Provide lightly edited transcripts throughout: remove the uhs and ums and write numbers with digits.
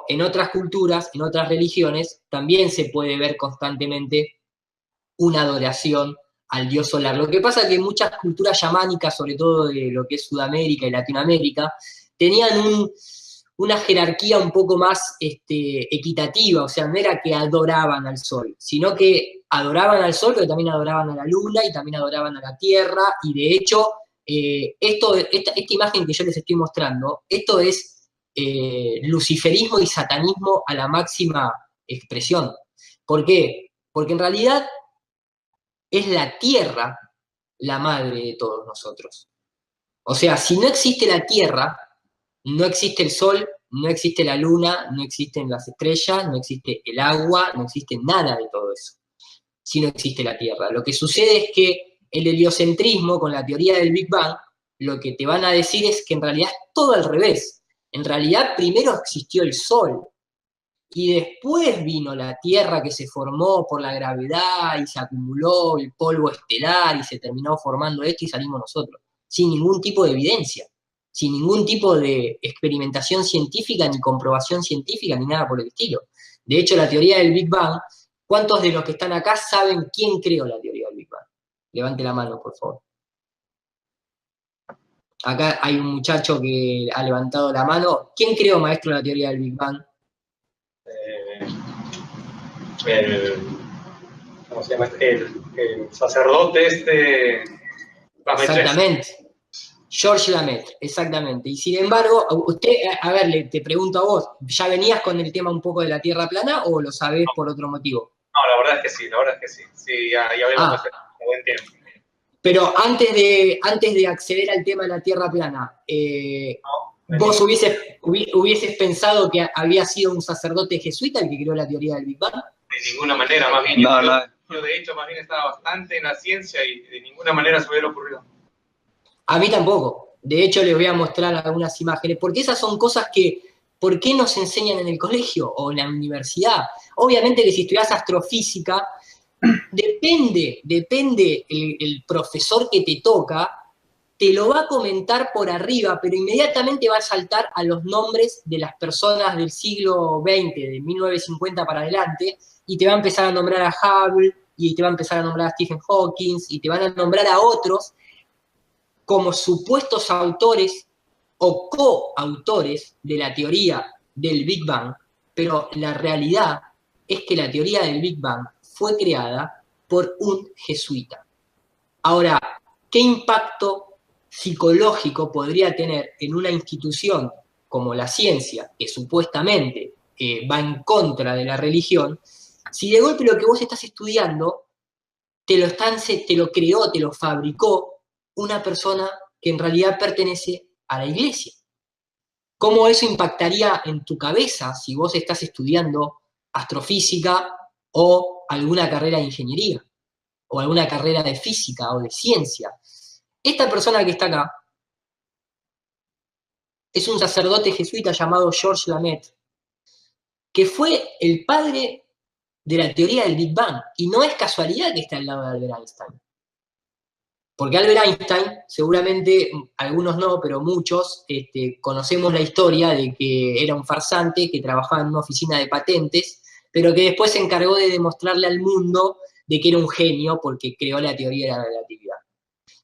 en otras culturas, en otras religiones, también se puede ver constantemente una adoración al dios solar. Lo que pasa es que muchas culturas chamánicas, sobre todo de lo que es Sudamérica y Latinoamérica, tenían una jerarquía un poco más equitativa, o sea, no era que adoraban al sol, sino que adoraban al sol, pero también adoraban a la luna y también adoraban a la tierra, y de hecho, esta imagen que yo les estoy mostrando, esto es luciferismo y satanismo a la máxima expresión. ¿Por qué? Porque en realidad es la tierra la madre de todos nosotros. O sea, si no existe la tierra, no existe el sol, no existe la luna, no existen las estrellas, no existe el agua, no existe nada de todo eso, si no existe la tierra. Lo que sucede es que el heliocentrismo, con la teoría del Big Bang, lo que te van a decir es que en realidad es todo al revés. En realidad primero existió el sol, y después vino la Tierra que se formó por la gravedad y se acumuló el polvo estelar y se terminó formando esto y salimos nosotros, sin ningún tipo de evidencia, sin ningún tipo de experimentación científica, ni comprobación científica, ni nada por el estilo. De hecho, la teoría del Big Bang, ¿cuántos de los que están acá saben quién creó la teoría del Big Bang? Levante la mano, por favor. Acá hay un muchacho que ha levantado la mano. ¿Quién creó, maestro, la teoría del Big Bang? ¿Cómo se llama? El sacerdote Exactamente. George Lamaitre, exactamente. Y sin embargo, usted, a ver, te pregunto a vos, ¿ya venías con el tema un poco de la Tierra plana o lo sabés por otro motivo? No, la verdad es que sí, la verdad es que sí. Sí, ya habíamos pasado un buen tiempo. Pero antes de acceder al tema de la Tierra plana, ¿vos hubieses pensado que había sido un sacerdote jesuita el que creó la teoría del Big Bang? De ninguna manera, más bien. Yo de hecho, más bien estaba bastante en la ciencia y de ninguna manera se me hubiera ocurrido. A mí tampoco. De hecho, les voy a mostrar algunas imágenes, porque esas son cosas que, ¿por qué nos enseñan en el colegio o en la universidad? Obviamente que si estudias astrofísica, depende el profesor que te toca, te lo va a comentar por arriba, pero inmediatamente va a saltar a los nombres de las personas del siglo XX, de 1950 para adelante, y te va a empezar a nombrar a Hubble, y te va a empezar a nombrar a Stephen Hawking, y te van a nombrar a otros como supuestos autores o coautores de la teoría del Big Bang, pero la realidad es que la teoría del Big Bang fue creada por un jesuita. Ahora, ¿qué impacto psicológico podría tener en una institución como la ciencia, que supuestamente va en contra de la religión, si de golpe lo que vos estás estudiando te lo creó, te lo fabricó una persona que en realidad pertenece a la iglesia? ¿Cómo eso impactaría en tu cabeza si vos estás estudiando astrofísica o alguna carrera de ingeniería, o alguna carrera de física o de ciencia? Esta persona que está acá es un sacerdote jesuita llamado George Lamaitre, que fue el padre de la teoría del Big Bang, y no es casualidad que está al lado de Albert Einstein. Porque Albert Einstein, seguramente algunos no, pero muchos conocemos la historia de que era un farsante que trabajaba en una oficina de patentes, pero que después se encargó de demostrarle al mundo de que era un genio porque creó la teoría de la relatividad.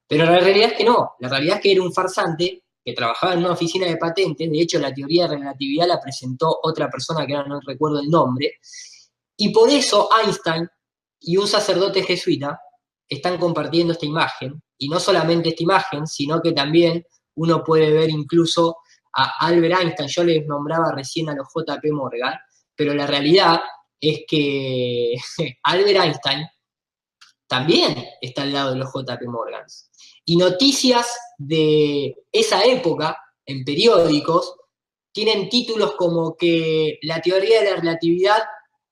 Pero la realidad es que no, la realidad es que era un farsante que trabajaba en una oficina de patentes. De hecho, la teoría de relatividad la presentó otra persona que ahora no recuerdo el nombre, y por eso Einstein y un sacerdote jesuita están compartiendo esta imagen, y no solamente esta imagen, sino que también uno puede ver incluso a Albert Einstein. Yo les nombraba recién a los JP Morgan, pero la realidad es que Albert Einstein también está al lado de los JP Morgan. Y noticias de esa época en periódicos tienen títulos como que la teoría de la relatividad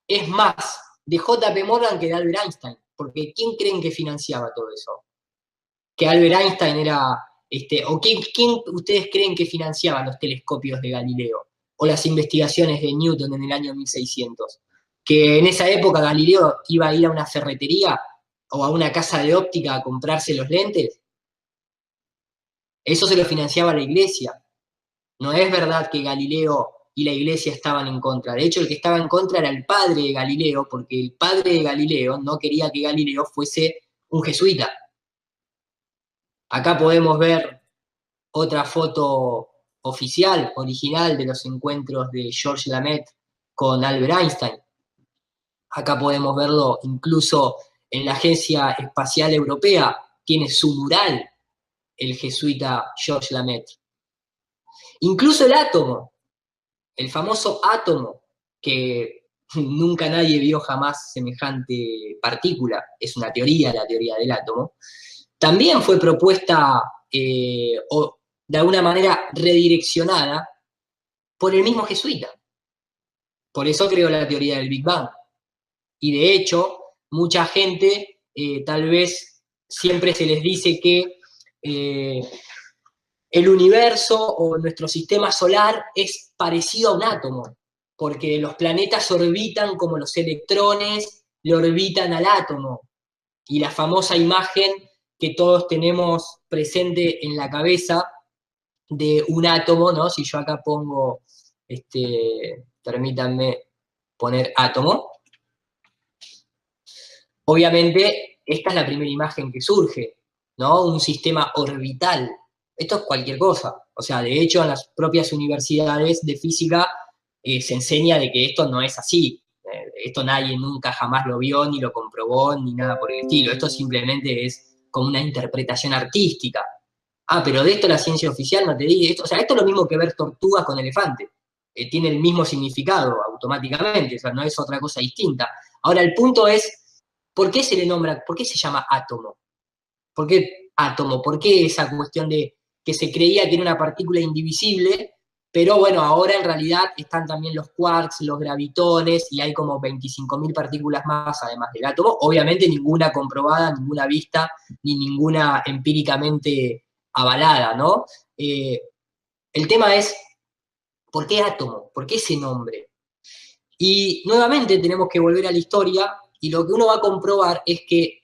es más de JP Morgan que de Albert Einstein, porque ¿quién creen que financiaba todo eso? Que Albert Einstein era, o ¿quién ustedes creen que financiaba los telescopios de Galileo? O las investigaciones de Newton en el año 1600. Que en esa época Galileo iba a ir a una ferretería o a una casa de óptica a comprarse los lentes. Eso se lo financiaba la iglesia. No es verdad que Galileo y la iglesia estaban en contra. De hecho, el que estaba en contra era el padre de Galileo, porque el padre de Galileo no quería que Galileo fuese un jesuita. Acá podemos ver otra foto oficial, original, de los encuentros de Georges Lamaitre con Albert Einstein. Acá podemos verlo incluso en la Agencia Espacial Europea, tiene su mural el jesuita Georges Lamaitre. Incluso el átomo, el famoso átomo, que nunca nadie vio jamás semejante partícula, es una teoría, la teoría del átomo, también fue propuesta o de alguna manera redireccionada por el mismo jesuita. Por eso creó la teoría del Big Bang. Y de hecho, mucha gente, tal vez siempre se les dice que el universo o nuestro sistema solar es parecido a un átomo, porque los planetas orbitan como los electrones le orbitan al átomo. Y la famosa imagen que todos tenemos presente en la cabeza de un átomo, ¿no? Si yo acá pongo, permítanme poner átomo, obviamente esta es la primera imagen que surge, ¿no? Un sistema orbital. Esto es cualquier cosa. O sea, de hecho, en las propias universidades de física se enseña de que esto no es así. Esto nadie nunca jamás lo vio, ni lo comprobó, ni nada por el estilo. Esto simplemente es como una interpretación artística. Ah, pero de esto la ciencia oficial no te dice esto. O sea, esto es lo mismo que ver tortugas con elefantes. Tiene el mismo significado automáticamente, o sea, no es otra cosa distinta. Ahora, el punto es, ¿por qué se le nombra, por qué se llama átomo? ¿Por qué átomo? ¿Por qué esa cuestión de que se creía que era una partícula indivisible, pero bueno, ahora en realidad están también los quarks, los gravitones, y hay como 25.000 partículas más además del átomo? Obviamente ninguna comprobada, ninguna vista, ni ninguna empíricamente avalada, ¿no? El tema es, ¿por qué átomo? ¿Por qué ese nombre? Y nuevamente tenemos que volver a la historia, y lo que uno va a comprobar es que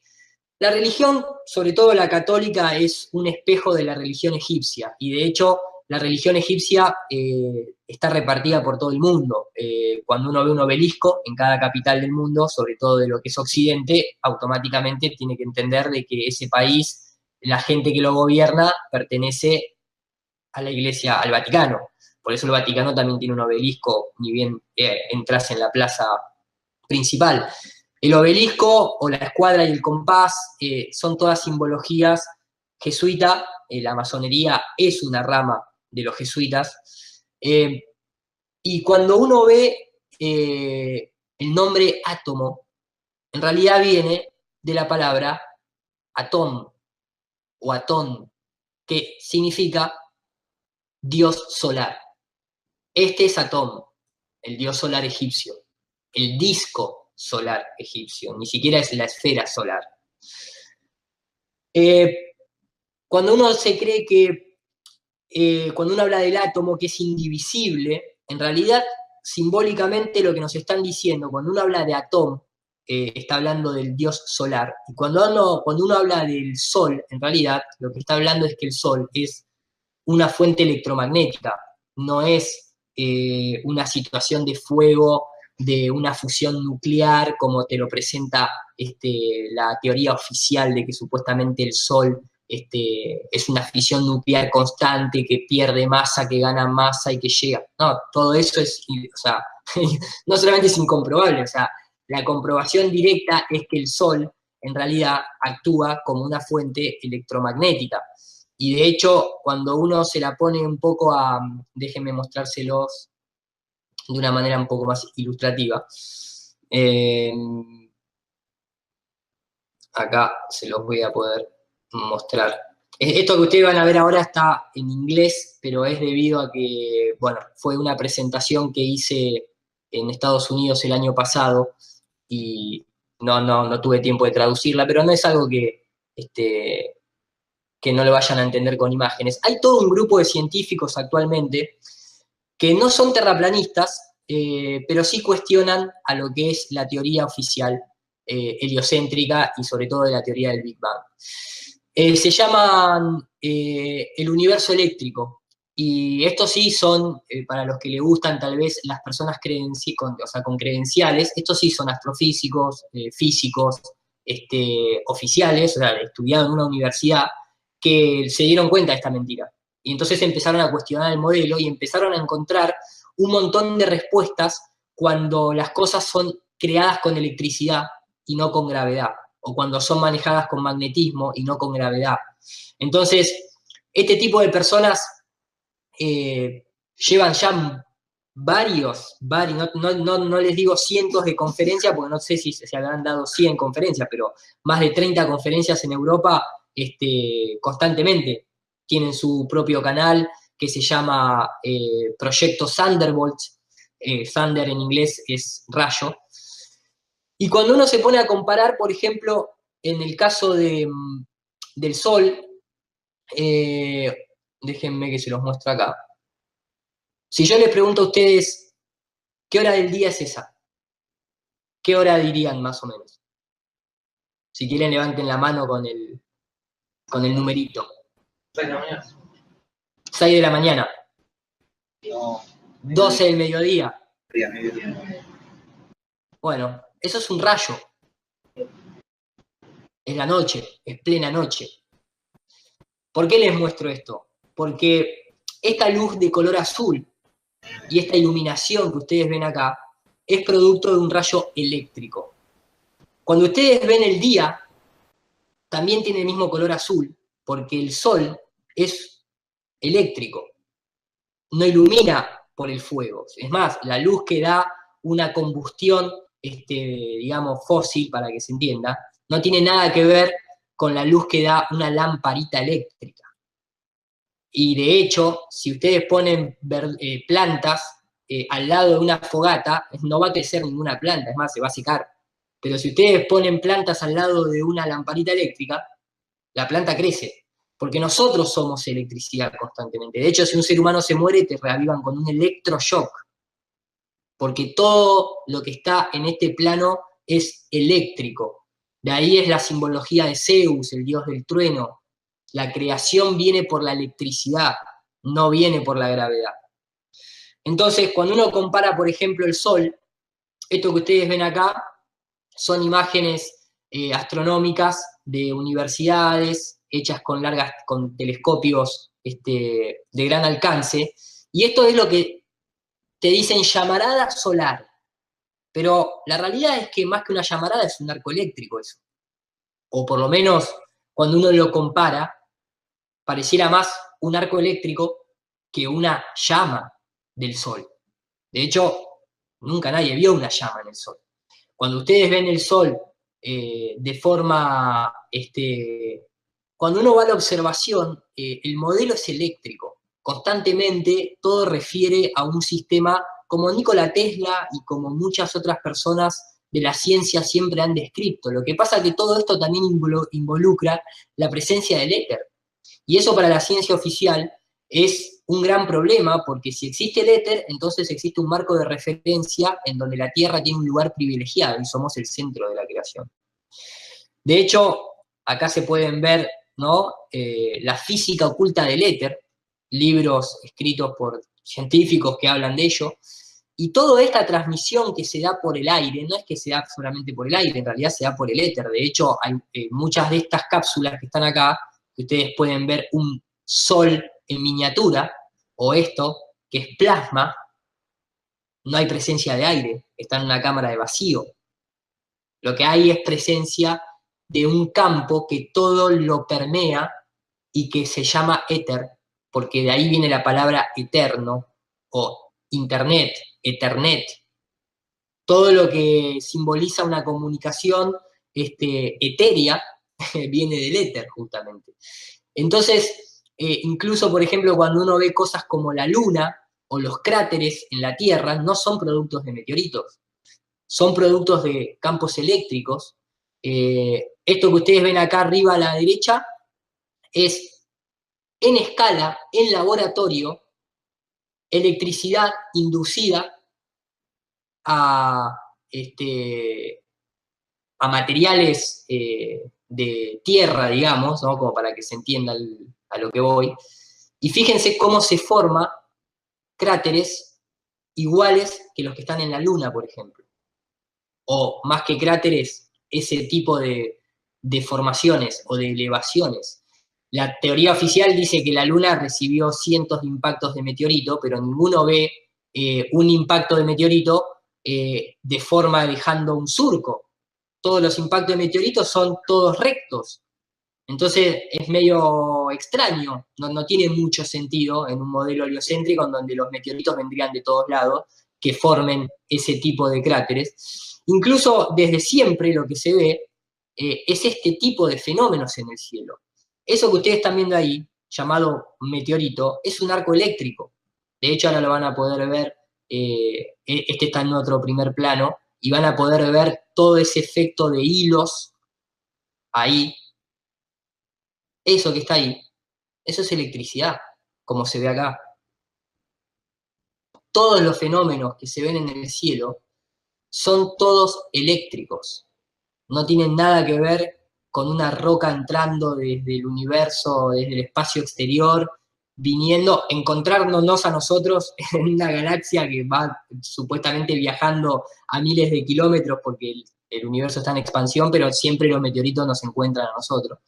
la religión, sobre todo la católica, es un espejo de la religión egipcia, y de hecho la religión egipcia está repartida por todo el mundo. Cuando uno ve un obelisco en cada capital del mundo, sobre todo de lo que es Occidente, automáticamente tiene que entender de que ese país, la gente que lo gobierna, pertenece a la Iglesia, al Vaticano. Por eso el Vaticano también tiene un obelisco, ni bien entras en la plaza principal. El obelisco o la escuadra y el compás son todas simbologías jesuita. La masonería es una rama de los jesuitas. Y cuando uno ve el nombre átomo, en realidad viene de la palabra atón o atón, que significa dios solar. Este es Atón, el dios solar egipcio, el disco solar egipcio, ni siquiera es la esfera solar. Cuando uno se cree que, cuando uno habla del átomo, que es indivisible, en realidad, simbólicamente lo que nos están diciendo, cuando uno habla de Atón, está hablando del dios solar, y cuando uno habla del sol, en realidad, lo que está hablando es que el sol es una fuente electromagnética, no es una situación de fuego, de una fusión nuclear, como te lo presenta la teoría oficial de que supuestamente el Sol es una fisión nuclear constante, que pierde masa, que gana masa y que llega. No, todo eso es, o sea, no solamente es incomprobable, o sea, la comprobación directa es que el Sol en realidad actúa como una fuente electromagnética. Y de hecho, cuando uno se la pone un poco a, déjenme mostrárselos de una manera un poco más ilustrativa. Acá se los voy a poder mostrar. Esto que ustedes van a ver ahora está en inglés, pero es debido a que, bueno, fue una presentación que hice en Estados Unidos el año pasado y no tuve tiempo de traducirla, pero no es algo que no lo vayan a entender con imágenes. Hay todo un grupo de científicos actualmente que no son terraplanistas, pero sí cuestionan a lo que es la teoría oficial heliocéntrica y sobre todo de la teoría del Big Bang. Se llaman el universo eléctrico, Y estos sí son, para los que le gustan tal vez las personas con credenciales, estos sí son astrofísicos, físicos, oficiales, o sea, estudiados en una universidad, que se dieron cuenta de esta mentira. Y entonces empezaron a cuestionar el modelo y empezaron a encontrar un montón de respuestas cuando las cosas son creadas con electricidad y no con gravedad, o cuando son manejadas con magnetismo y no con gravedad. Entonces, este tipo de personas llevan ya varios, no les digo cientos de conferencias, porque no sé si se habrán dado 100 conferencias, pero más de 30 conferencias en Europa constantemente. Tienen su propio canal que se llama Proyecto Thunderbolt. Thunder en inglés es rayo. Y cuando uno se pone a comparar, por ejemplo, en el caso del Sol, déjenme que se los muestre acá. Si yo les pregunto a ustedes, ¿qué hora del día es esa? ¿Qué hora dirían más o menos? Si quieren, levanten la mano con el numerito. 6 de la mañana. 6 de la mañana. No. 12 del mediodía. Mediodía. Bueno, eso es un rayo. Es la noche, es plena noche. ¿Por qué les muestro esto? Porque esta luz de color azul y esta iluminación que ustedes ven acá es producto de un rayo eléctrico. Cuando ustedes ven el día, también tiene el mismo color azul, porque el sol es eléctrico, no ilumina por el fuego. Es más, la luz que da una combustión, digamos, fósil, para que se entienda, no tiene nada que ver con la luz que da una lamparita eléctrica. Y de hecho, si ustedes ponen plantas al lado de una fogata, no va a crecer ninguna planta, es más, se va a secar. Pero si ustedes ponen plantas al lado de una lamparita eléctrica, la planta crece, porque nosotros somos electricidad constantemente. De hecho, si un ser humano se muere, te reavivan con un electroshock, porque todo lo que está en este plano es eléctrico. De ahí es la simbología de Zeus, el dios del trueno. La creación viene por la electricidad, no viene por la gravedad. Entonces, cuando uno compara, por ejemplo, el Sol, esto que ustedes ven acá son imágenes astronómicas de universidades hechas con telescopios de gran alcance, y esto es lo que te dicen llamarada solar, pero la realidad es que más que una llamarada es un arco eléctrico eso, o por lo menos cuando uno lo compara, pareciera más un arco eléctrico que una llama del Sol. De hecho, nunca nadie vio una llama en el Sol. Cuando ustedes ven el Sol de forma, cuando uno va a la observación, el modelo es eléctrico. Constantemente todo refiere a un sistema como Nikola Tesla y como muchas otras personas de la ciencia siempre han descrito. Lo que pasa es que todo esto también involucra la presencia del éter. Y eso para la ciencia oficial es un gran problema, porque si existe el éter, entonces existe un marco de referencia en donde la Tierra tiene un lugar privilegiado y somos el centro de la creación. De hecho, acá se pueden ver, ¿no? La física oculta del éter, libros escritos por científicos que hablan de ello, y toda esta transmisión que se da por el aire, no es que se da solamente por el aire, en realidad se da por el éter. De hecho, hay muchas de estas cápsulas que están acá, que ustedes pueden ver un sol en miniatura, o esto, que es plasma, no hay presencia de aire, está en una cámara de vacío. Lo que hay es presencia de un campo que todo lo permea y que se llama éter, porque de ahí viene la palabra eterno, o internet, ethernet. Todo lo que simboliza una comunicación etérea viene del éter, justamente. Entonces, incluso, por ejemplo, cuando uno ve cosas como la Luna o los cráteres en la Tierra, no son productos de meteoritos, son productos de campos eléctricos. Esto que ustedes ven acá arriba a la derecha es, en escala, en laboratorio, electricidad inducida a materiales de tierra, digamos, ¿no? Como para que se entienda a lo que voy, Y fíjense cómo se forman cráteres iguales que los que están en la Luna, por ejemplo. O más que cráteres, ese tipo de formaciones o de elevaciones. La teoría oficial dice que la Luna recibió cientos de impactos de meteorito, pero ninguno ve un impacto de meteorito de forma dejando un surco. Todos los impactos de meteoritos son todos rectos. Entonces es medio extraño, no tiene mucho sentido en un modelo heliocéntrico en donde los meteoritos vendrían de todos lados, que formen ese tipo de cráteres. Incluso desde siempre lo que se ve es este tipo de fenómenos en el cielo. Eso que ustedes están viendo ahí, llamado meteorito, es un arco eléctrico. De hecho, ahora lo van a poder ver, este está en otro primer plano, y van a poder ver todo ese efecto de hilos ahí. Eso que está ahí, eso es electricidad, como se ve acá. Todos los fenómenos que se ven en el cielo son todos eléctricos. No tienen nada que ver con una roca entrando desde el universo, desde el espacio exterior, viniendo, encontrándonos a nosotros en una galaxia que va supuestamente viajando a miles de kilómetros porque el universo está en expansión, pero siempre los meteoritos nos encuentran a nosotros.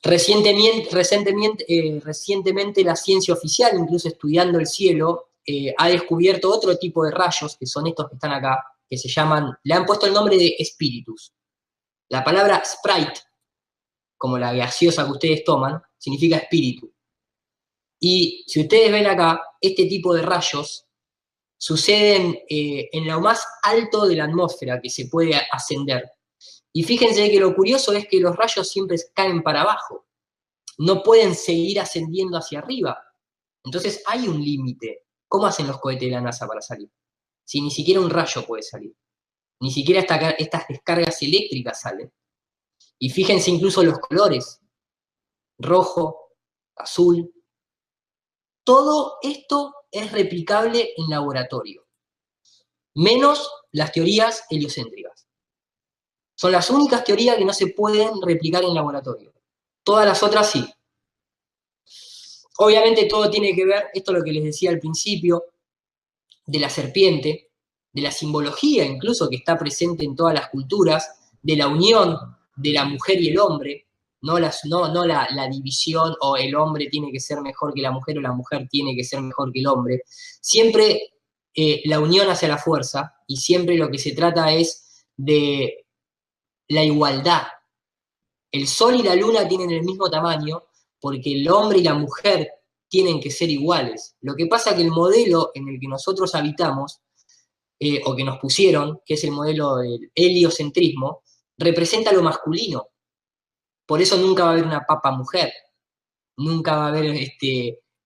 Recientemente la ciencia oficial, incluso estudiando el cielo, ha descubierto otro tipo de rayos, que son estos que están acá, que se llaman, le han puesto el nombre de espíritus. La palabra Sprite, como la gaseosa que ustedes toman, significa espíritu. Y si ustedes ven acá, este tipo de rayos suceden en lo más alto de la atmósfera que se puede ascender. Y fíjense que lo curioso es que los rayos siempre caen para abajo. No pueden seguir ascendiendo hacia arriba. Entonces hay un límite. ¿Cómo hacen los cohetes de la NASA para salir? Si ni siquiera un rayo puede salir. Ni siquiera estas descargas eléctricas salen. Y fíjense incluso los colores. Rojo, azul. Todo esto es replicable en laboratorio. Menos las teorías heliocéntricas. Son las únicas teorías que no se pueden replicar en laboratorio. Todas las otras sí. Obviamente todo tiene que ver, esto es lo que les decía al principio, de la serpiente, de la simbología incluso que está presente en todas las culturas, de la unión de la mujer y el hombre, no la división o el hombre tiene que ser mejor que la mujer o la mujer tiene que ser mejor que el hombre. Siempre la unión hacia la fuerza y siempre lo que se trata es de la igualdad. El sol y la luna tienen el mismo tamaño porque el hombre y la mujer tienen que ser iguales. Lo que pasa es que el modelo en el que nosotros habitamos, o que nos pusieron, que es el modelo del heliocentrismo, representa lo masculino. Por eso nunca va a haber una papa mujer. Nunca va a haber,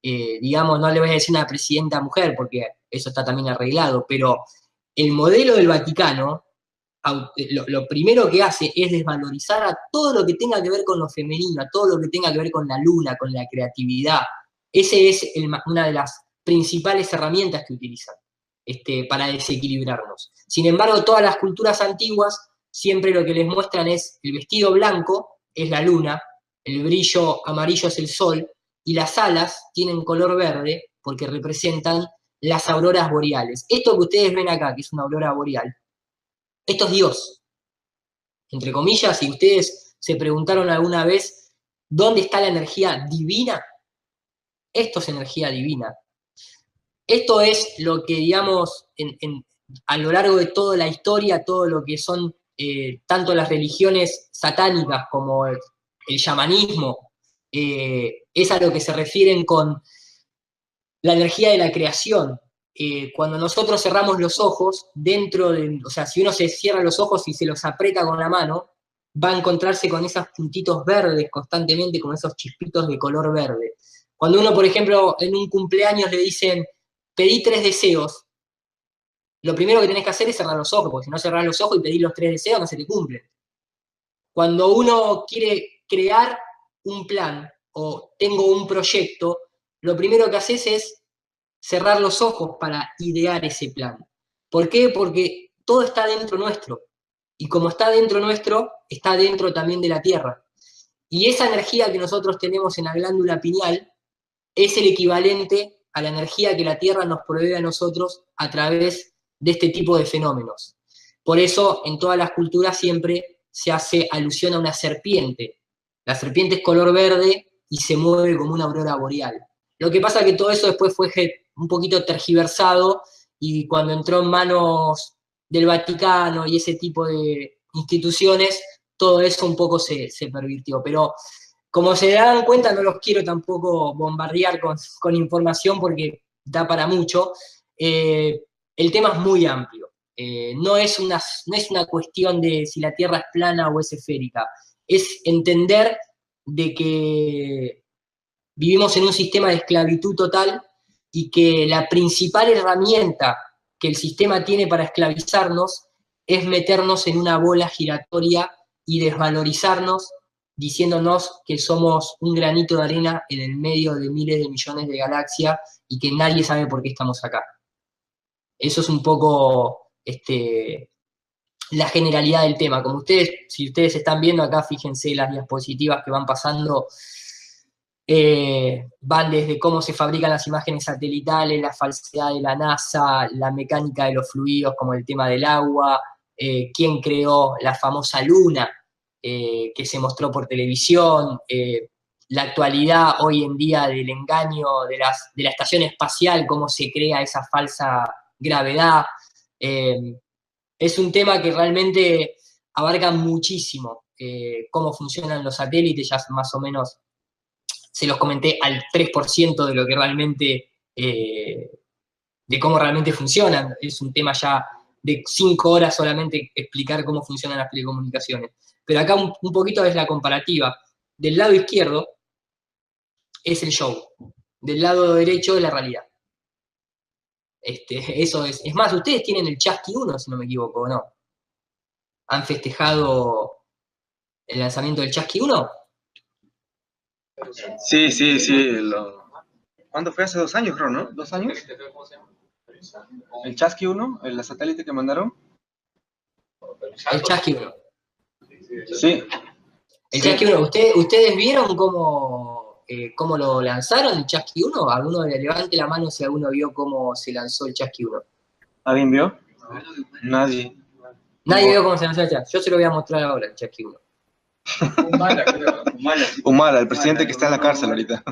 digamos, no le voy a decir una presidenta mujer, porque eso está también arreglado, pero el modelo del Vaticano, lo primero que hace es desvalorizar a todo lo que tenga que ver con lo femenino, a todo lo que tenga que ver con la luna, con la creatividad. Esa es una de las principales herramientas que utilizan para desequilibrarnos. Sin embargo, todas las culturas antiguas siempre lo que les muestran es el vestido blanco, es la luna, el brillo amarillo es el sol, y las alas tienen color verde porque representan las auroras boreales. Esto que ustedes ven acá, que es una aurora boreal, esto es Dios, entre comillas, si ustedes se preguntaron alguna vez dónde está la energía divina, esto es energía divina. Esto es lo que, digamos, a lo largo de toda la historia, todo lo que son tanto las religiones satánicas como el chamanismo, es a lo que se refieren con la energía de la creación. Cuando nosotros cerramos los ojos, o sea, si uno se cierra los ojos y se los aprieta con la mano, va a encontrarse con esos puntitos verdes constantemente, con esos chispitos de color verde. Cuando uno, por ejemplo, en un cumpleaños le dicen, pedí 3 deseos, lo primero que tenés que hacer es cerrar los ojos, porque si no cerrás los ojos y pedís los 3 deseos, no se te cumplen. Cuando uno quiere crear un plan o tengo un proyecto, lo primero que haces es cerrar los ojos para idear ese plan. ¿Por qué? Porque todo está dentro nuestro. Y como está dentro nuestro, está dentro también de la Tierra. Y esa energía que nosotros tenemos en la glándula pineal es el equivalente a la energía que la Tierra nos provee a nosotros a través de este tipo de fenómenos. Por eso, en todas las culturas siempre se hace alusión a una serpiente. La serpiente es color verde y se mueve como una aurora boreal. Lo que pasa es que todo eso después fue un poquito tergiversado y cuando entró en manos del Vaticano y ese tipo de instituciones, todo eso un poco se pervirtió. Pero como se dan cuenta, no los quiero tampoco bombardear con información porque da para mucho. El tema es muy amplio. No es una cuestión de si la Tierra es plana o es esférica. Es entender de que vivimos en un sistema de esclavitud total y que la principal herramienta que el sistema tiene para esclavizarnos es meternos en una bola giratoria y desvalorizarnos diciéndonos que somos un granito de arena en el medio de miles de millones de galaxias y que nadie sabe por qué estamos acá. Eso es un poco la generalidad del tema. Como si ustedes están viendo acá, fíjense las diapositivas que van pasando, van desde cómo se fabrican las imágenes satelitales, la falsedad de la NASA, la mecánica de los fluidos como el tema del agua, quién creó la famosa luna, que se mostró por televisión, la actualidad hoy en día del engaño de la estación espacial, cómo se crea esa falsa gravedad. Es un tema que realmente abarca muchísimo cómo funcionan los satélites, ya más o menos se los comenté al 3% de lo que realmente, de cómo realmente funcionan. Es un tema ya de 5 horas solamente explicar cómo funcionan las telecomunicaciones. Pero acá un poquito es la comparativa. Del lado izquierdo es el show, del lado derecho es la realidad. Eso es. Es más, ustedes tienen el Chasqui 1, si no me equivoco, ¿o no? ¿Han festejado el lanzamiento del Chasqui 1? Sí. ¿Cuándo fue? Hace 2 años, creo, ¿no? ¿2 años? ¿El Chasqui 1? ¿El satélite que mandaron? El Chasqui 1. Sí. El Chasqui 1, ¿ustedes vieron cómo lo lanzaron el Chasqui 1? ¿Alguno levante la mano si alguno vio cómo se lanzó el Chasqui 1? ¿Alguien vio? Nadie. Nadie vio cómo se lanzó el Chasqui. Yo se lo voy a mostrar ahora, el Chasqui 1. Humala, el presidente que está en la cárcel ahorita.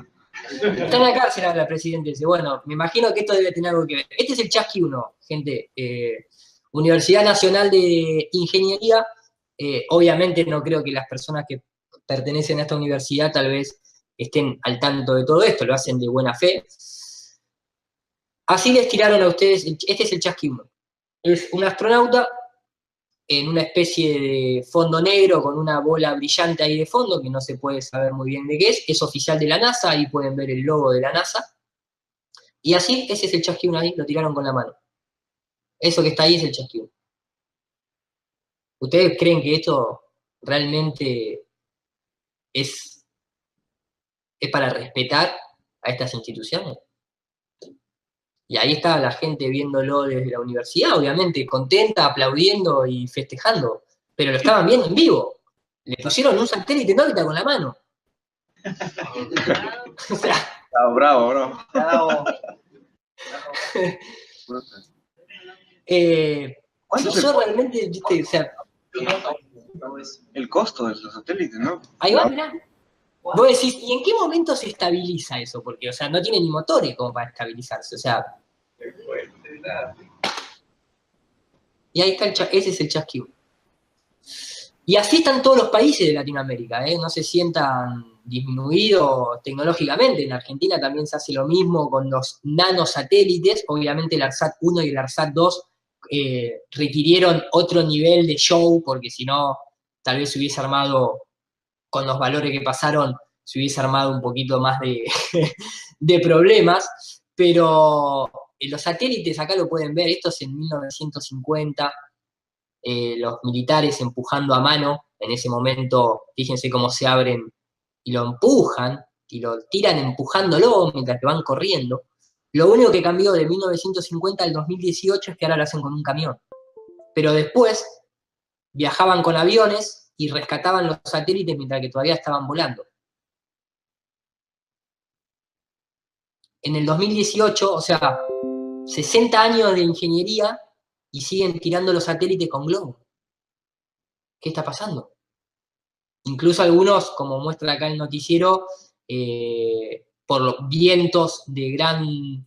Está en la cárcel ahora el presidente. Bueno, me imagino que esto debe tener algo que ver. Este es el Chasqui 1, gente. Universidad Nacional de Ingeniería. Obviamente no creo que las personas que pertenecen a esta universidad tal vez estén al tanto de todo esto, lo hacen de buena fe. Así les tiraron a ustedes, este es el Chasqui 1. Es un astronauta en una especie de fondo negro con una bola brillante ahí de fondo, que no se puede saber muy bien de qué es oficial de la NASA, ahí pueden ver el logo de la NASA. Y así, ese es el Chasqui 1 ahí, lo tiraron con la mano. Eso que está ahí es el Chasqui 1. ¿Ustedes creen que esto realmente es para respetar a estas instituciones? Y ahí estaba la gente viéndolo desde la universidad, obviamente, contenta, aplaudiendo y festejando. Pero lo estaban viendo en vivo. Le pusieron un satélite en órbita con la mano. O sea, Bravo. si yo realmente, viste, o sea, el costo de los satélites, ¿no? ahí va, mirá. Vos decís, ¿y en qué momento se estabiliza eso? Porque, o sea, no tiene ni motores como para estabilizarse, o sea. Y ahí está ese es el Chasqui 1. Y así están todos los países de Latinoamérica, no se sientan disminuidos tecnológicamente. En Argentina también se hace lo mismo con los nanosatélites. Obviamente el ARSAT 1 y el ARSAT 2 requirieron otro nivel de show, porque si no, tal vez se hubiese armado, con los valores que pasaron, se hubiese armado un poquito más de problemas, pero los satélites acá lo pueden ver, esto es en 1950, los militares empujando a mano, en ese momento, fíjense cómo se abren y lo empujan, y lo tiran empujándolo mientras que van corriendo. Lo único que cambió de 1950 al 2018 es que ahora lo hacen con un camión. Pero después viajaban con aviones, y rescataban los satélites mientras que todavía estaban volando. En el 2018, o sea, 60 años de ingeniería y siguen tirando los satélites con globos. ¿Qué está pasando? Incluso algunos, como muestra acá el noticiero, por los vientos de gran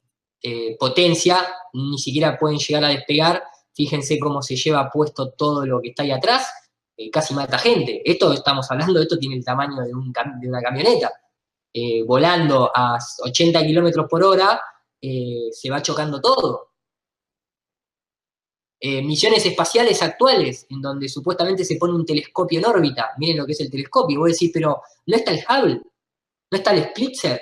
potencia, ni siquiera pueden llegar a despegar. Fíjense cómo se lleva puesto todo lo que está ahí atrás, casi mata gente. Esto estamos hablando, esto tiene el tamaño de una camioneta. Volando a 80 kilómetros por hora, se va chocando todo. Misiones espaciales actuales, en donde supuestamente se pone un telescopio en órbita. Miren lo que es el telescopio. Y vos decís, pero ¿no está el Hubble? ¿No está el Spitzer?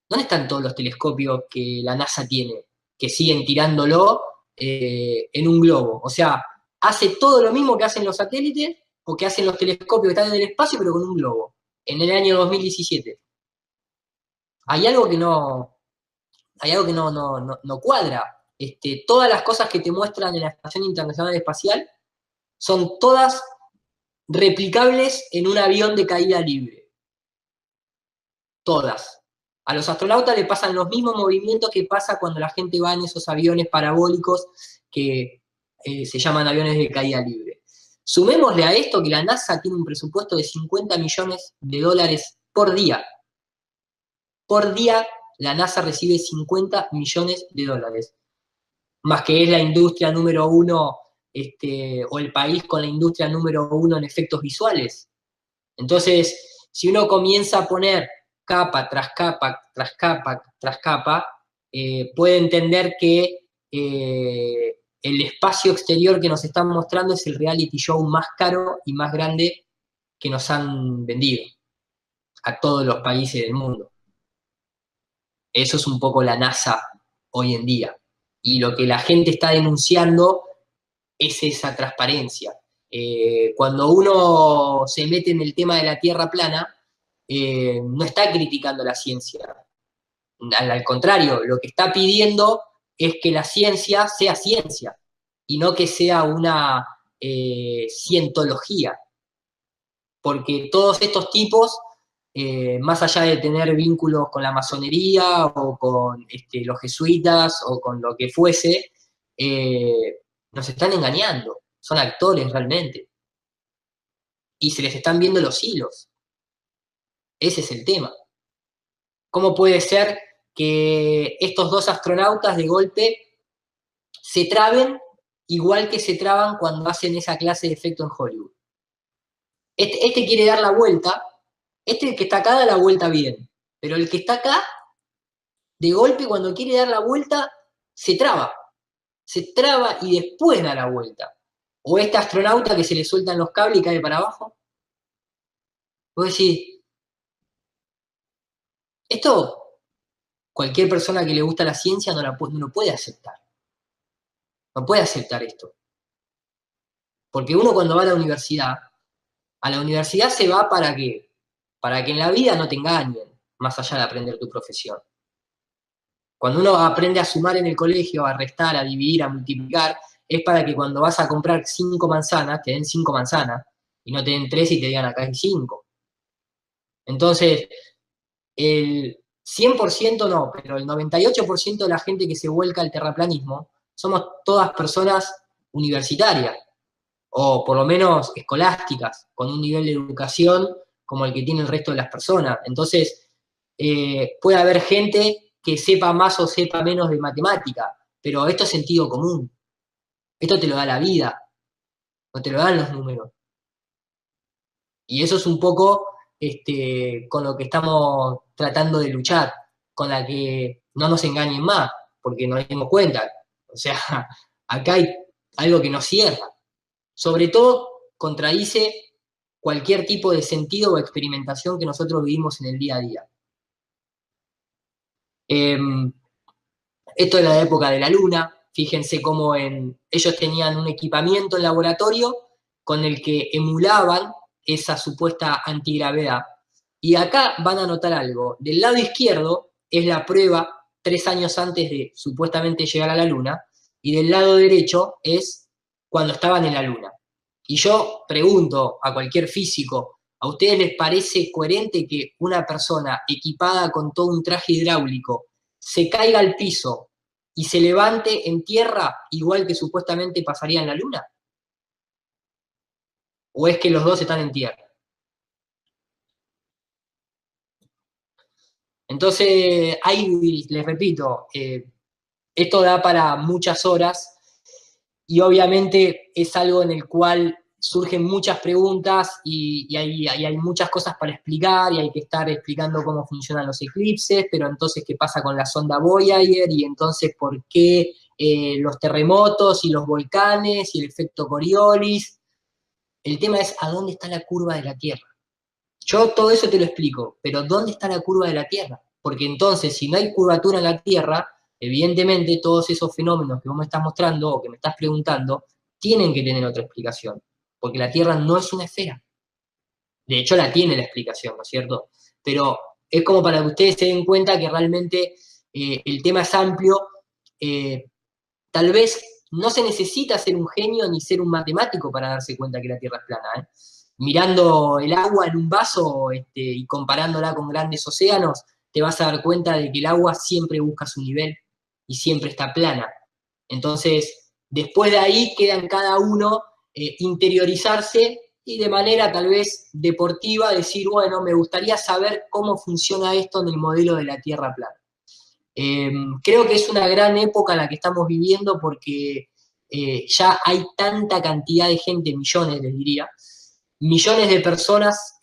¿Dónde están todos los telescopios que la NASA tiene? Que siguen tirándolo en un globo. O sea, hace todo lo mismo que hacen los satélites o que hacen los telescopios que están en el espacio, pero con un globo. En el año 2017. Hay algo que no cuadra. Todas las cosas que te muestran en la Estación Internacional Espacial son todas replicables en un avión de caída libre. Todas. A los astronautas les pasan los mismos movimientos que pasa cuando la gente va en esos aviones parabólicos que se llaman aviones de caída libre. Sumémosle a esto que la NASA tiene un presupuesto de 50 millones de dólares por día. Por día la NASA recibe 50 millones de dólares. Más que es la industria número uno, o el país con la industria número uno en efectos visuales. Entonces, si uno comienza a poner capa tras capa, tras capa, tras capa, puede entender que el espacio exterior que nos están mostrando es el reality show más caro y más grande que nos han vendido a todos los países del mundo. Eso es un poco la NASA hoy en día. Y lo que la gente está denunciando es esa transparencia. Cuando uno se mete en el tema de la Tierra plana, no está criticando la ciencia. Al contrario, lo que está pidiendo es que la ciencia sea ciencia y no que sea una cientología. Porque todos estos tipos, más allá de tener vínculos con la masonería o con los jesuitas o con lo que fuese, nos están engañando, son actores realmente. Y se les están viendo los hilos. Ese es el tema. ¿Cómo puede ser que estos dos astronautas de golpe se traben igual que se traban cuando hacen esa clase de efecto en Hollywood? Este quiere dar la vuelta, el que está acá da la vuelta bien, pero el que está acá, de golpe cuando quiere dar la vuelta, se traba y después da la vuelta. O este astronauta que se le sueltan los cables y cae para abajo. Vos decís, esto cualquier persona que le gusta la ciencia no lo puede aceptar. No puede aceptar esto. Porque uno cuando va a la universidad se va ¿para qué? Para que en la vida no te engañen, más allá de aprender tu profesión. Cuando uno aprende a sumar en el colegio, a restar, a dividir, a multiplicar, es para que cuando vas a comprar 5 manzanas, te den 5 manzanas, y no te den 3 y te digan acá hay 5. Entonces, el 100% no, pero el 98% de la gente que se vuelca al terraplanismo somos todas personas universitarias, o por lo menos escolásticas, con un nivel de educación como el que tiene el resto de las personas. Entonces, puede haber gente que sepa más o sepa menos de matemática, pero esto es sentido común. Esto te lo da la vida, no te lo dan los números. Y eso es un poco con lo que estamos tratando de luchar, con la que no nos engañen más, porque nos dimos cuenta. O sea, acá hay algo que nos cierra. Sobre todo, contradice cualquier tipo de sentido o experimentación que nosotros vivimos en el día a día. Esto es la época de la Luna. Fíjense cómo ellos tenían un equipamiento en laboratorio con el que emulaban esa supuesta antigravedad. Y acá van a notar algo. Del lado izquierdo es la prueba 3 años antes de supuestamente llegar a la Luna, y del lado derecho es cuando estaban en la Luna. Y yo pregunto a cualquier físico, ¿a ustedes les parece coherente que una persona equipada con todo un traje hidráulico se caiga al piso y se levante en tierra igual que supuestamente pasaría en la Luna? ¿O es que los dos están en tierra? Entonces, ahí les repito, esto da para muchas horas y obviamente es algo en el cual surgen muchas preguntas y hay muchas cosas para explicar y hay que estar explicando cómo funcionan los eclipses, pero entonces qué pasa con la sonda Voyager y entonces por qué los terremotos y los volcanes y el efecto Coriolis. El tema es a dónde está la curva de la Tierra. Yo todo eso te lo explico, pero ¿dónde está la curva de la Tierra? Porque entonces, si no hay curvatura en la Tierra, evidentemente todos esos fenómenos que vos me estás mostrando o que me estás preguntando, tienen que tener otra explicación, porque la Tierra no es una esfera. De hecho, la tiene la explicación, ¿no es cierto? Pero es como para que ustedes se den cuenta que realmente el tema es amplio. Tal vez no se necesita ser un genio ni ser un matemático para darse cuenta que la Tierra es plana, ¿eh? Mirando el agua en un vaso y comparándola con grandes océanos, te vas a dar cuenta de que el agua siempre busca su nivel y siempre está plana. Entonces, después de ahí queda en cada uno interiorizarse y de manera tal vez deportiva decir, bueno, me gustaría saber cómo funciona esto en el modelo de la Tierra plana. Creo que es una gran época la que estamos viviendo porque ya hay tanta cantidad de gente, millones les diría, millones de personas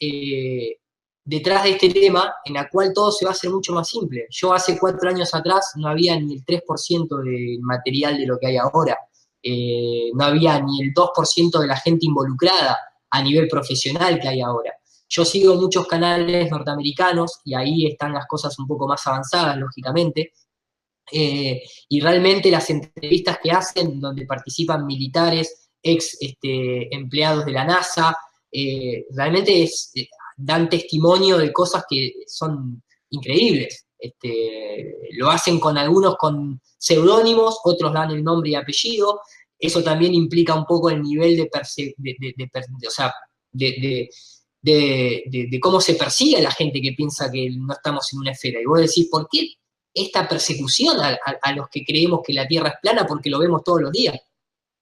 detrás de este tema, en la cual todo se va a hacer mucho más simple. Yo hace 4 años atrás no había ni el 3% del material de lo que hay ahora, no había ni el 2% de la gente involucrada a nivel profesional que hay ahora. Yo sigo muchos canales norteamericanos y ahí están las cosas un poco más avanzadas, lógicamente, y realmente las entrevistas que hacen, donde participan militares, ex empleados de la NASA, realmente dan testimonio de cosas que son increíbles. Lo hacen con algunos con seudónimos, otros dan el nombre y apellido. Eso también implica un poco el nivel de cómo se persigue a la gente que piensa que no estamos en una esfera. Y vos decís, ¿por qué esta persecución a los que creemos que la Tierra es plana? Porque lo vemos todos los días.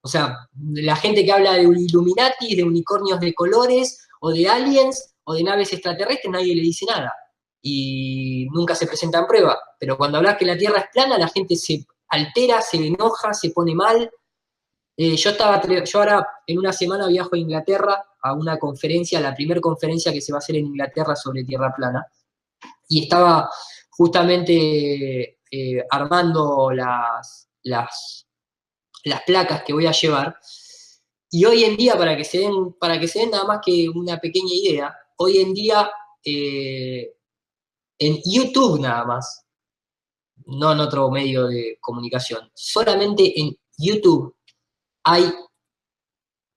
O sea, la gente que habla de Illuminati, de unicornios de colores, o de aliens, o de naves extraterrestres, nadie le dice nada. Y nunca se presenta en prueba. Pero cuando hablas que la Tierra es plana, la gente se altera, se enoja, se pone mal. Yo ahora en una semana viajo a Inglaterra a una conferencia, la primera conferencia que se va a hacer en Inglaterra sobre Tierra plana. Y estaba justamente armando las placas que voy a llevar. Y hoy en día, para que se den nada más que una pequeña idea, hoy en día en YouTube nada más, no en otro medio de comunicación, solamente en YouTube hay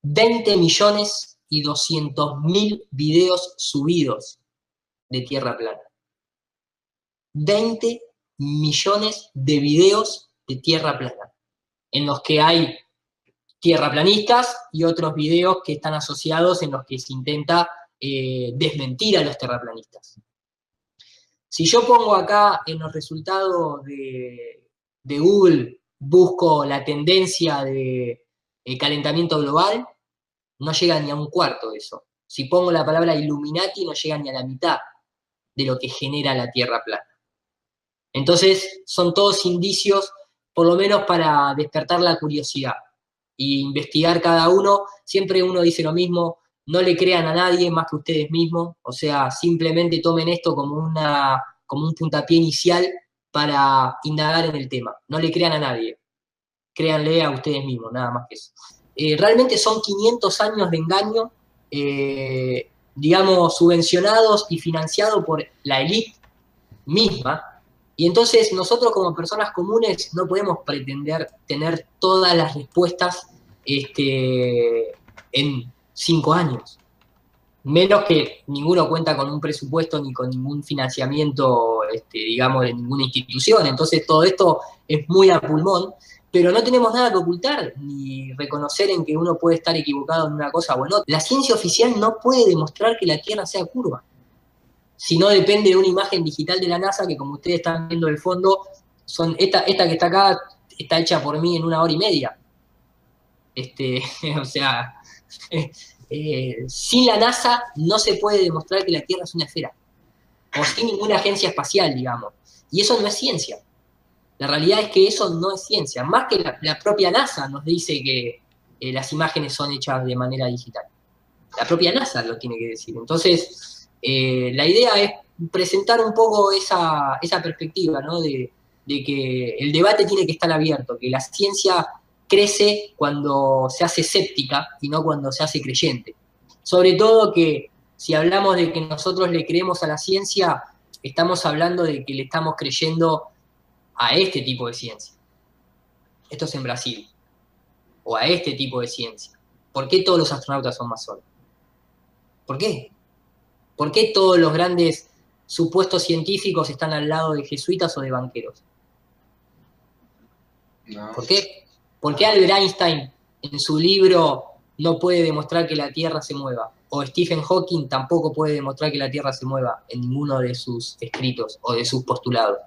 20.200.000 videos subidos de Tierra plana. 20 millones de videos de Tierra plana, en los que hay tierraplanistas y otros videos que están asociados en los que se intenta desmentir a los terraplanistas. Si yo pongo acá en los resultados de Google, busco la tendencia de calentamiento global, no llega ni a un cuarto de eso. Si pongo la palabra Illuminati, no llega ni a la mitad de lo que genera la Tierra plana. Entonces, son todos indicios, por lo menos para despertar la curiosidad e investigar cada uno. Siempre uno dice lo mismo, no le crean a nadie más que ustedes mismos, o sea, simplemente tomen esto como un puntapié inicial para indagar en el tema. No le crean a nadie, créanle a ustedes mismos, nada más que eso. Realmente son 500 años de engaño, digamos, subvencionados y financiados por la élite misma. Y entonces nosotros como personas comunes no podemos pretender tener todas las respuestas en 5 años. Menos que ninguno cuenta con un presupuesto ni con ningún financiamiento, digamos, de ninguna institución. Entonces todo esto es muy a pulmón. Pero no tenemos nada que ocultar, ni reconocer en que uno puede estar equivocado en una cosa o en otra. La ciencia oficial no puede demostrar que la Tierra sea curva. Si no depende de una imagen digital de la NASA, que como ustedes están viendo del fondo, esta que está acá está hecha por mí en 1 hora y media. O sea, sin la NASA no se puede demostrar que la Tierra es una esfera. O sin ninguna agencia espacial, digamos. Y eso no es ciencia. La realidad es que eso no es ciencia. Más que la propia NASA nos dice que las imágenes son hechas de manera digital. La propia NASA lo tiene que decir. Entonces, la idea es presentar un poco esa perspectiva, ¿no? De que el debate tiene que estar abierto, que la ciencia crece cuando se hace escéptica y no cuando se hace creyente. Sobre todo que si hablamos de que nosotros le creemos a la ciencia, estamos hablando de que le estamos creyendo a este tipo de ciencia. Esto es en Brasil. O a este tipo de ciencia. ¿Por qué todos los astronautas son masones? ¿Por qué? ¿Por qué todos los grandes supuestos científicos están al lado de jesuitas o de banqueros? No. ¿Por qué? ¿Por qué Albert Einstein en su libro no puede demostrar que la Tierra se mueva? O Stephen Hawking tampoco puede demostrar que la Tierra se mueva en ninguno de sus escritos o de sus postulados.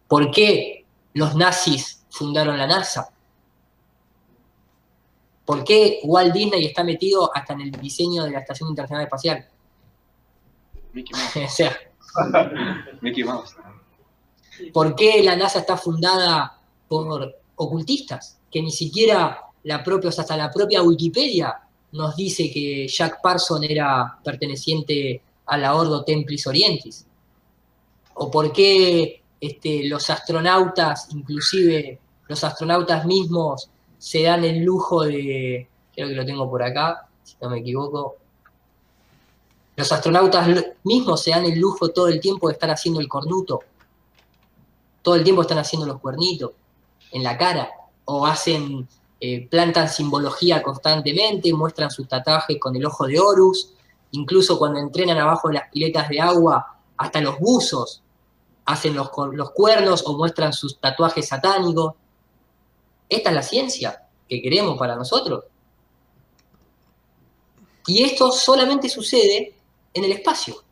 ¿Por qué los nazis fundaron la NASA? ¿Por qué Walt Disney está metido hasta en el diseño de la Estación Internacional Espacial? Mickey Mouse. O sea, Mickey Mouse. ¿por qué la NASA está fundada por ocultistas? Que ni siquiera hasta la propia Wikipedia nos dice que Jack Parsons era perteneciente a la Ordo Templis Orientis. ¿O por qué los astronautas, inclusive los astronautas mismos, se dan el lujo de, creo que lo tengo por acá, si no me equivoco, los astronautas mismos se dan el lujo todo el tiempo de estar haciendo el cornuto, todo el tiempo están haciendo los cuernitos en la cara, o plantan simbología constantemente, muestran sus tatuajes con el ojo de Horus, incluso cuando entrenan abajo de las piletas de agua, hasta los buzos hacen los cuernos o muestran sus tatuajes satánicos. Esta es la ciencia que queremos para nosotros. Y esto solamente sucede en el espacio.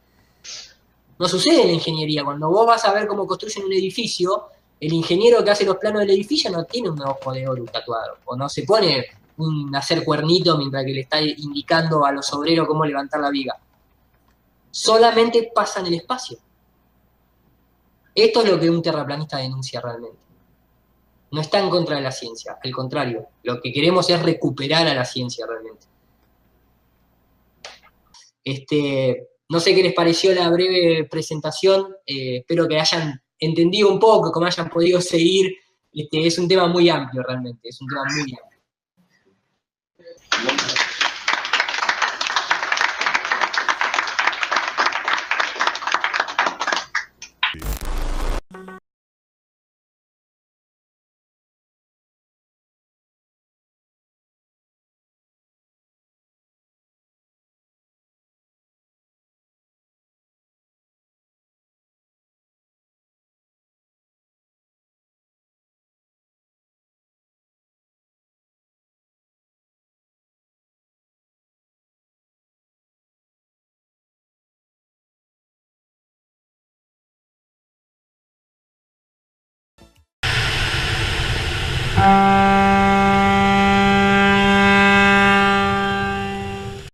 No sucede en la ingeniería. Cuando vos vas a ver cómo construyen un edificio, el ingeniero que hace los planos del edificio no tiene un ojo de oro tatuado, o no se pone a hacer cuernito mientras que le está indicando a los obreros cómo levantar la viga. Solamente pasa en el espacio. Esto es lo que un terraplanista denuncia realmente. No está en contra de la ciencia, al contrario, lo que queremos es recuperar a la ciencia realmente. No sé qué les pareció la breve presentación, espero que hayan entendido un poco, que me hayan podido seguir. Es un tema muy amplio realmente, es un tema muy amplio.